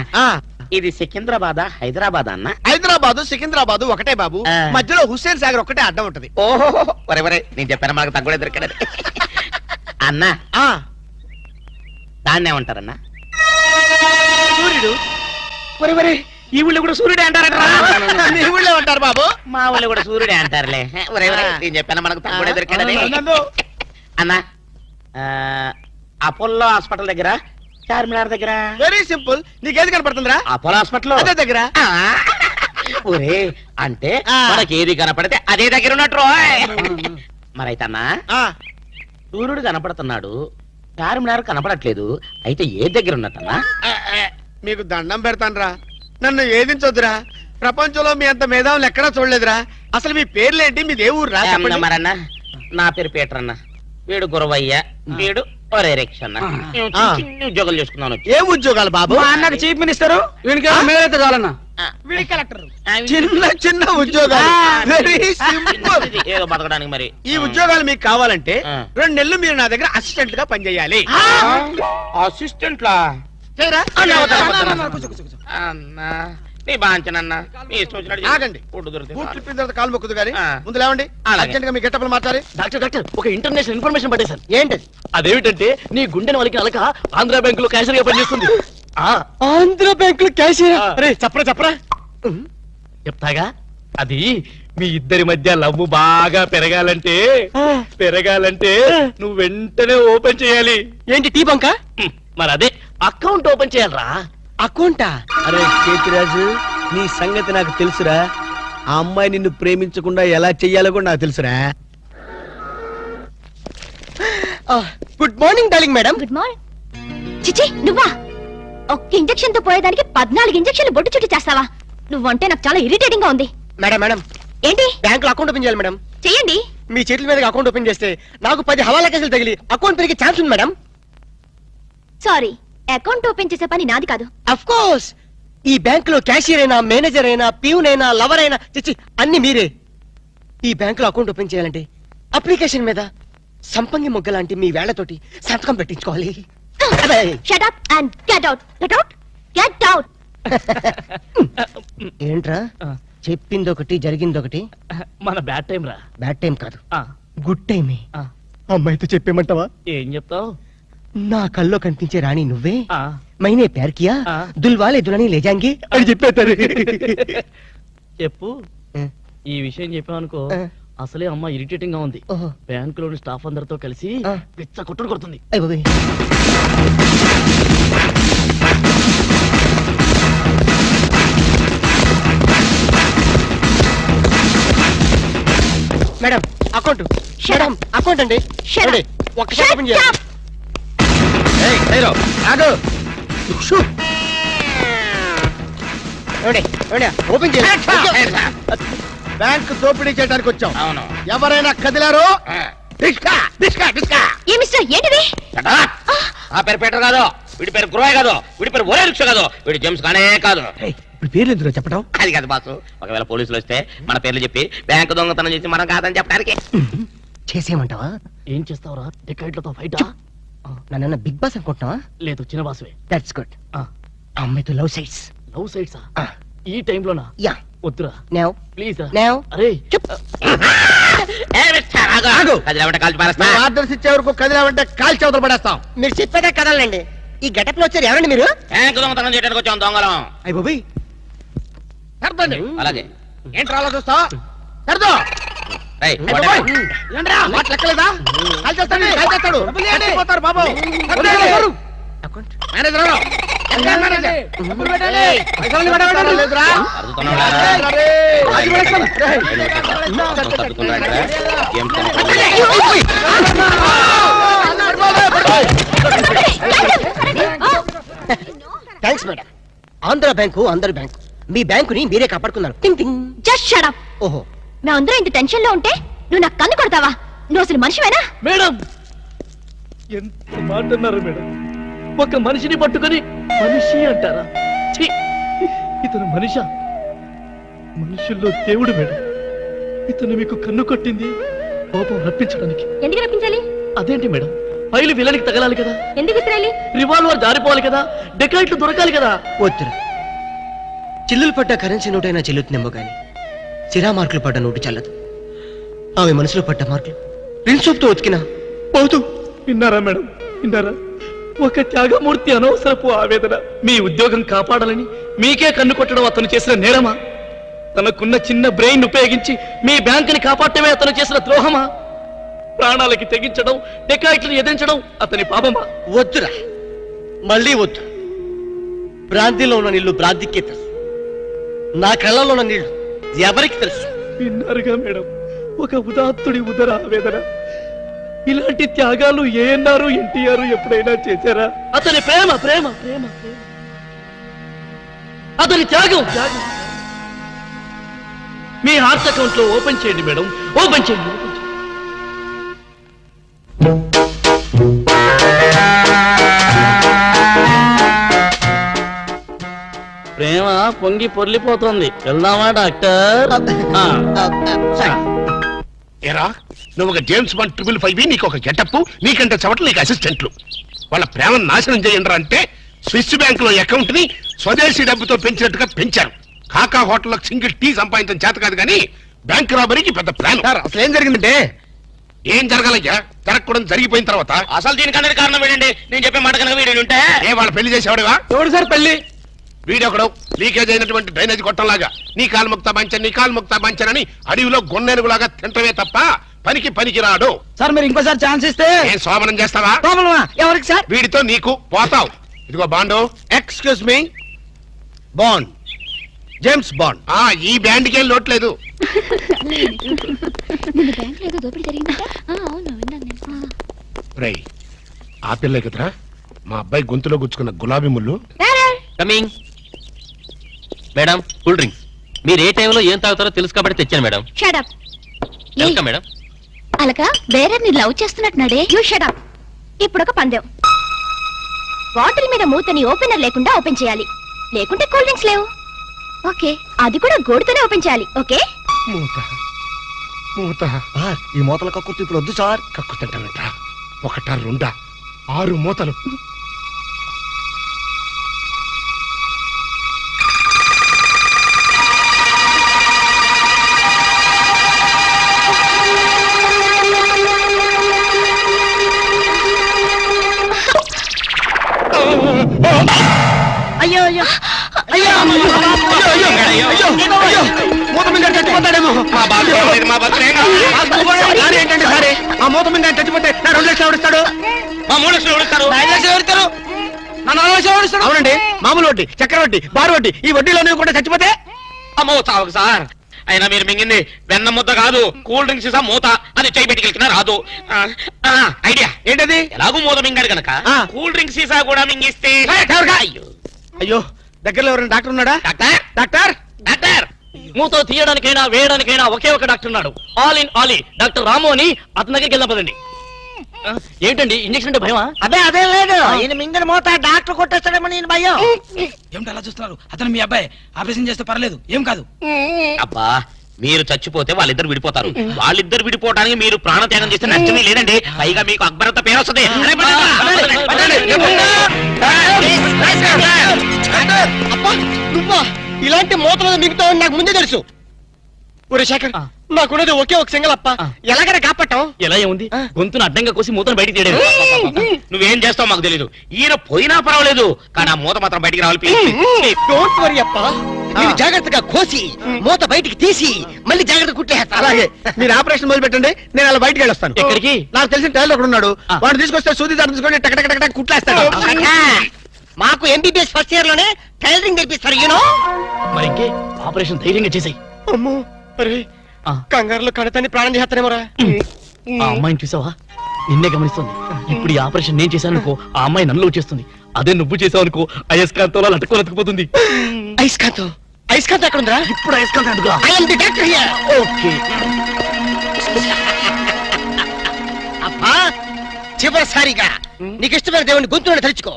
ఇది సికింద్రాబాద్ హైదరాబాద్ అన్న? హైదరాబాదు సికింద్రాబాదు ఒకటే బాబు, మధ్యలో హుస్సేన్ సాగర్ ఒకటే అడ్డం ఉంటది. ఓహో, నేను చెప్పాను మనకు తగ్గుడే దొరికాడని. అన్న, దాన్ని ఏమంటారన్నా? సూర్యుడు. ఈ ఊళ్ళో కూడా సూర్యుడే అంటారట. మీ ఊళ్ళో ఉంటారు బాబు. మా ఊళ్ళో కూడా సూర్యుడే అంటారులే. నేను చెప్పాను మనకు తగ్గుడే దొరికాడని. అన్న, అపోలో హాస్పిటల్ దగ్గర, చార్మినార్ దగ్గర. Very simple. నీకేది కనపడుతుందిరా? అపోలో హాస్పిటల్ అదే దగ్గర. ఒరే, అంటే మనకి ఏది కనపడితే అదే దగ్గర ఉన్నట్టు. మరైతే అన్నా, సూర్యుడు కనపడుతున్నాడు, చార్మినార్ కనపడట్లేదు, అయితే ఏ దగ్గర ఉన్నట్టన్నా? మీకు దండం పెడతానురా, నన్ను ఏదించొద్దురా. ప్రపంచంలో మీ అంత మేధావులు ఎక్కడా చూడలేదురా. అసలు మీ పేర్లేంటి, మీది ఏ ఊరు రా? మరన్నా, నా పేరు పీటర్ అన్న, వీడు గురవయ్య, వీడు ఒరే రిక్ష అన్న. చిన్న ఉద్యోగాలు చేసుకున్నాను. ఏ ఉద్యోగాలు బాబు? మా అన్నకు చీఫ్ మినిస్టర్, మేలైతే చాలన్నా. చిన్న చిన్న ఉద్యోగాలు. Very simple. ఏదో బతకడానికి మరి. ఈ ఉద్యోగాలు మీకు కావాలంటే 2 నెలలు మీరు నా దగ్గర అసిస్టెంట్ గా పనిచేయాలి. అసిస్టెంట్ లా? చేయరా? అన్నా, నీ బాంచనన్నా నీ ఇష్టం వచ్చినట్టు చేయి. ఆగండి. ఫుడ్ దొరికితే బూట్ చాలు. ట్రిప్పిన తర్వాత కాలు మొక్కుదు కానీ ఆ. ముందు లేవండి. అలాగే. అర్జెంట్ గా మీ గెట్టపలు మార్చాలి. డాక్టర్ ఒక ఇంటర్నేషనల్ ఇన్ఫర్మేషన్ పట్టేశాను. ఏంటది? అదేమిటంటే నీ గుండెని వలికిన అలక ఆంధ్ర బ్యాంక్ లో క్యాషియర్ గా పనిచేస్తుంది. ఆంధ్ర బ్యాంకులో క్యాషియర్. అరే చెప్పరా చెప్తాగా. అది మీ ఇద్దరి మధ్య లవ్ బాగా పెరగాలంటే నువ్వు వెంటనే ఓపెన్ చేయాలి. ఏంటి టీ బంక? మరి అదే అకౌంట్ ఓపెన్ చేయాలరా. అకౌంటా? అరే కేతిరాజు, నీ సంగతి నాకు తెలుసురా. ఆ అమ్మాయి నిన్ను ప్రేమించకుండా ఎలా చెయ్యాలో కూడా నాకు తెలుసురా. Good morning darling madam. Good morning. చిచి నువ్వా? ఒక్క ఇంజెక్షన్ తో పోయేదానికి 14 ఇంజెక్షన్లు బొట్టు చుట్టూ చేస్తావా? నువ్వంటే నాకు చాలా ఇరిటేటింగ్ గా ఉంది. మేడం ఏంటి? బ్యాంక్ లో అకౌంట్ ఓపెన్ చేయాలి మేడం. చెయ్యండి. మీ చేతుల మీద అకౌంట్ ఓపెన్ చేస్తే నాకు 10 హవాలా కేసులు తగిలి అకౌంట్ పెరిగే ఛాన్స్ ఉంది మేడం. సారీ, అకౌంట్ ఓపెన్ చేసే పని నాది కాదు. అఫ్ కోర్స్ ఈ బ్యాంక్ లో క్యాషియర్ అయినా, మేనేజర్ అయినా, ప్యూన్ అయినా, లవర్ అయినా, చిచ్చి అన్ని మీరే. ఈ బ్యాంక్ లో అకౌంట్ ఓపెన్ చేయాలంటే అప్లికేషన్ మీద సంపంగి మొగ్గ లాంటి మీ వేళ్లతోటి సంతకం పెట్టించుకోవాలి. Shut up and get out. Get out. Get out. ఏంట్రా చెప్పిందొకటి జరిగిందొకటి? మన బ్యాడ్ టైం రా. బ్యాడ్ టైం కాదు, గుడ్ టైమే. ఆ. అమ్మాయితో చెప్పేమంటావా? ఏం చెప్తావు? నా కల్లో కనిపించే రాణి నువ్వే, మైనే ప్యార్ కియా, దుల్వాలే దులని లేజాంగి అని చెప్పేస్తారు. చెప్పు. ఈ విషయం చెప్పావనుకో అసలే అమ్మ ఇరిటేటింగ్ గా ఉంది. ఓహో. బ్యాంకులోని స్టాఫ్ అందరితో కలిసి పిచ్చ కొట్టుడు కొడుతుంది. అయ్ బాబోయ్. Madam account. మేడం అకౌంట్ అండి. Shut up. ఒక్కసారి ఓపెన్ Shut చేయాలి. up. ఓపెన్ చేయాలి. బ్యాంక్ దోపిడీ చేయడానికి వచ్చాం. అవును. ఎవరైనా కదిలారో డిస్కా డిస్కా డిస్కా. ఏ మిస్టర్ ఏంటిది? ఆ పేరు పీటర్ కాదు, వీడి పేరు గురవయ్య కాదు, వీడి పేరు ఒరే రిక్ష కాదు, వీడి జేమ్స్ కానే కాదు. ఇప్పుడు పేర్లు ఎందుకు చెప్పడం? అది కాదు బాసు, ఒకవేళ పోలీసులు వస్తే మన పేర్లు చెప్పి బ్యాంకు దొంగతనం చేసి మనం కాదని చెప్పడానికి. చేసేయమంటావా? ఏం చేస్తావురా? టికెట్లతో ఫైటా? నన్ను బిగ్ బాస్ అనుకుంటున్నావా? లేదు, చిన్న బాసువే. That's good. అమ్మాయితో లవ్ సైట్స్. లవ్ సైడ్సా? ఈ టైంలోనా? యా. వద్దురా నౌ ప్లీజ్ రా. నౌ అరే ఏ మిస్టర్, ఆగు. కదిలామంటే కాల్చి పారేస్తా. ఆర్డర్స్ ఇచ్చే వరకు కదిలామంటే కాల్చి అవతల పడేస్తాం. మీరు చెప్పేదే కదలండి. ఈ గెటప్ లో వచ్చారు ఎవరండి మీరు? బ్యాంకు దొంగతనం చేయడానికి వచ్చాం, దొంగలం. అయ్య బాబోయ్. సర్దండి. అలాగే. ఏంట్రా అలా చూస్తావు? సర్దో. రేయ్, అయ్ బాబోయ్. ఏంట్రా మాట లెక్కలేదా? కాల్చేస్తాడు, కాల్చేస్తాడు. చచ్చిపోతారు బాబు. సర్దేయండి. అకౌంట్. మేనేజర్ ఎవరు? ఎంత మేనేజర్? డబ్బులు పెట్టండి. పైసలు పెట్టండి. లేదురా? సర్దుతున్నావురా? అరే, అది పడేస్తాం. సర్దుతున్నారా? జేమ్స్ కానే కాదు. Thanks madam. ఆంధ్ర బ్యాంకు అందరి బ్యాంకు. మీ బ్యాంకుని మీరే కాపాడుకున్నారు. టింగ్ టింగ్. Just shut up. ఓహో. మేమందరం ఇంత టెన్షన్ లో ఉంటే నువ్వు నాకు కన్ను కొడతావా? నువ్వు అసలు మనిషివేనా? మేడం, ఎంత మాట అన్నారు మేడం. ఒక మనిషిని పట్టుకొని మనిషి అంటారా? ఛీ! ఇతను మనిషా? మనుషుల్లో దేవుడు మేడం. ఇతను మీకు కన్ను కొట్టింది కోపం రప్పించడానికి. ఎందుకు రప్పించాలి? అదేంటి మేడం, ఫైలు విలనికి తగలాలి కదా, ఎందుకు విసిరాలి? రివాల్వర్ జారిపోవాలి కదా, డెకాయిట్లు దొరకాలి కదా. వద్దురా. చిల్లులు పడ్డ కరెన్సీ నోటైనా చెల్లుతుందేమో గాని సిరా మార్కులు పడ్డ నోటు చల్లదు. ఆమె మనసులో పడ్డ మార్కులు ప్రిన్సోప్ తో ఉతికినా పోతూ. విన్నారా మేడం, విన్నారా? ఒక త్యాగమూర్తి అనవసరపు ఆవేదన. మీ ఉద్యోగం కాపాడాలని మీకే కన్ను కొట్టడం అతను చేసిన నేరమా? తనకున్న చిన్న బ్రెయిన్ ఉపయోగించి మీ బ్యాంకుని కాపాడటమే అతను చేసిన ద్రోహమా? ప్రాణాలకి తెగించడం, డెకాయిట్లను ఎదించడం అతని పాపమా? వద్దురా, మళ్ళీ వద్దు. భ్రాంతిలో ఉన్న నీళ్లు భ్రాంతికే తెలుసు. నా కళ్ళలో ఉన్న నీళ్లు ఎవరికి తెలుసు? విన్నారుగా మేడం, ఒక ఉదాత్తుడి ఉదర ఆవేదన. ఇలాంటి త్యాగాలు ఏఎన్ఆర్, ఎన్టీఆర్ ఎప్పుడైనా చేశారా? అతని ప్రేమ ప్రేమ ప్రేమ ప్రేమ, అతని త్యాగం త్యాగం. మీ హార్ట్ అకౌంట్ లో ఓపెన్ చేయండి మేడం, ఓపెన్ చేయండి, ఓపెన్ చేయండి. ప్రేమ పొంగి పొర్లిపోతుంది. వెళ్దామా డాక్టర్? ఏరా, నువ్వు ఒక జేమ్స్ బాండ్ 555, నీకు ఒక గెటప్, నీకంటే చవట్లు నీకు అసిస్టెంట్లు. వాళ్ళ ప్రేమను నాశనం చేయండి అంటే స్విస్ బ్యాంక్ లో అకౌంట్ ని స్వదేశీ డబ్బుతో పెంచినట్టుగా పెంచారు. కాకా హోటల్లో సింగిల్ టీ సంపాదించడం చేత కాదు కానీ బ్యాంక్ రాబరీకి పెద్ద ప్లాన్. సార్ అసలు ఏం జరిగిందంటే ఏం జరగాలయ్యా? జరగకూడదు జరిగిపోయిన తర్వాత అసలు దీనికన్నా కారణం ఏంటండి? నేను చెప్పే మాట కనుక వీడు ఉంటే ఏ వాళ్ళ పెళ్లి చేసేవాడువా? ఎవడు సార్ పెళ్లి? వీడొకడు లీకేజ్ అయినటువంటి డ్రైనేజ్ గొట్టంలాగా నీ కాలు ముక్తా బంచన్ నీ కాలు ముక్తా బంచన్ అని అడవిలో గొన్నెనుగులాగా తింటమే తప్ప పనికి రాడు. సార్ మీరు ఇంకోసారి ఛాన్స్ ఇస్తే ఏం శోభనం చేస్తావా? ఎవరికి సార్? వీడితో నీకు పోతావు. ఇదిగో bond. Excuse me, bond, James bond. ఈ బ్యాండ్కి ఏం లోట్లేదు. రేయ్, ఆ పిల్లే కదరా మా అబ్బాయి గొంతులో గుచ్చుకున్న గులాబీ ముళ్ళు. కమింగ్. Madam cool drinks. మీరు ఏ టైంలో ఏం తాగుతారో తెలుసు కాబట్టి తెచ్చాను మేడం. షడప్. Welcome madam. అలక వేరే ని లవ్ చేస్తున్నట్టున్నాడే. You shut up. ఇప్పుడు ఒక పందెం. బాటిల్ మీద మూతని ఓపెనర్ లేకుండా ఓపెన్ చేయాలి, లేకుంటే కూల్ డ్రింక్స్ లేవు. ఓకే, అది కూడా గోడుతోనే ఓపెన్ చేయాలి. ఓకే? మూత మూత. ఈ మూతల కక్కుర్తి ఇప్పుడు వద్దు సార్. కక్కుతంటానంట. ఒకటా రెండా 6 మూతలు. అయ్యో అయ్యో మూత మీద చచ్చిపోతాడేమో. ఏంటంటే సరే ఆ మూత మీద చచ్చిపోతే నా 2 లక్షలు ఎవరిస్తాడు? మా 3 లక్షలు ఎవరిస్తారు? 5 లక్షలు ఎవరిస్తారు? నా 4 లక్షలు ఎవరిస్తాడు? అవునండి, మామూలు వడ్డీ, చక్కెర వడ్డీ, బారు వడ్డీ, ఈ వడ్డీలోనే కూడా చచ్చిపోతే అమ్మో చావకు సార్. అయినా మీరు మింగింది వెన్న ముద్ద కాదు, కూల్ డ్రింక్స్ సీసా మూత. అది చేయి పెట్టుకెళ్తున్నా రాదు. ఐడియా ఏంటది? ఎలాగూ మూత మింగాడు కనుక కూల్ డ్రింక్స్ సీసా కూడా మింగిస్తే. అయ్యో అయ్యో, దగ్గరలో ఎవరైనా డాక్టర్ ఉన్నాడా? డాక్టర్ డాక్టర్ డాక్టర్ మూతో తీయడానికైనా వేయడానికైనా ఒకే ఒక డాక్టర్ ఉన్నాడు. ఆల్ ఇన్ ఆల్ డాక్టర్ రాము అని అతని దగ్గరికి వెళ్దాం పదండి. ఏంటండి ఇంజక్షన్ అంటే భయమా? అదే లేదు, ఈయన మింగిన మూత డాక్టర్ కొట్టేస్తాడేమో నేను భయం. ఏమిటి అలా చూస్తున్నారు? అతను మీ అబ్బాయి, ఆపరేషన్ చేస్తే పర్లేదు, ఏం కాదు. అబ్బా, మీరు చచ్చిపోతే వాళ్ళిద్దరు విడిపోతారు. వాళ్ళిద్దరు విడిపోవడానికి మీరు ప్రాణత్యాగం చేస్తే నష్టమే లేదండి. పైగా మీకు అక్బరంత పేరు వస్తుంది. నువ్వా ఇలాంటి మూతలు మిగతావు నాకు ముందే తెలుసు. ఒరే శేఖర్, నాకున్నది ఒకే ఒక సింగల్ అప్ప, ఎలాగైనా కాపాటం. ఎలా ఏముంది, గొంతును అడ్డంగా కోసి మూతను బయటికి తీయడం. నువ్వేం చేస్తావు మాకు తెలీదు. ఈయన పోయినా పర్వాలేదు, కానీ ఆ మూత మాత్రం బయటికి రావాలి please. డోంట్ వరీ అప్ప, నేను జాగ్రత్తగా కోసి మూత బయటికి తీసి మళ్ళీ జాగ్రత్త కుట్టేస్తా. అలాగే, మీరు ఆపరేషన్ మొదలు పెట్టండి, నేను అలా బయటికి వెళ్ళొస్తాను. ఎక్కడికి? నాకు తెలిసిన టైలర్ ఒకడు ఉన్నాడు, వాడు తీసుకొస్తే సూది దాన్ని తీసుకొని టక్ టక్ టక్ కుట్లేస్తాడు. మాకు ఎంబీబీఎస్ ఫస్ట్ ఇయర్ లోనే టైలరింగ్ నేర్పిస్తారు యూనో. మరి ఇంకే ఆపరేషన్ ధైర్యంగా చేసాయి. అమ్మో, అరే కంగారులో కడతాన్ని ప్రాణం చేస్తానేమోరా. ఆ అమ్మాయిని చూసావా, నిన్నే గమనిస్తుంది. ఇప్పుడు ఈ ఆపరేషన్ నేను చేశాను అనుకో, ఆ అమ్మాయి నన్ను వచ్చేస్తుంది. అదే నువ్వు చేసావు అనుకో, అయస్కాంతో లట్టుకొని అతుకుపోతుంది. ఐస్కాంతం, ఐస్కాంతం ఎక్కడ ఉందిరా? ఇప్పుడు అయస్కాంతం అడుగురా. I am the doctor here. Okay. అప్పా, చివరిసారిగా నీకు ఇష్టమైన దేవుని గొంతులను తలుచుకో.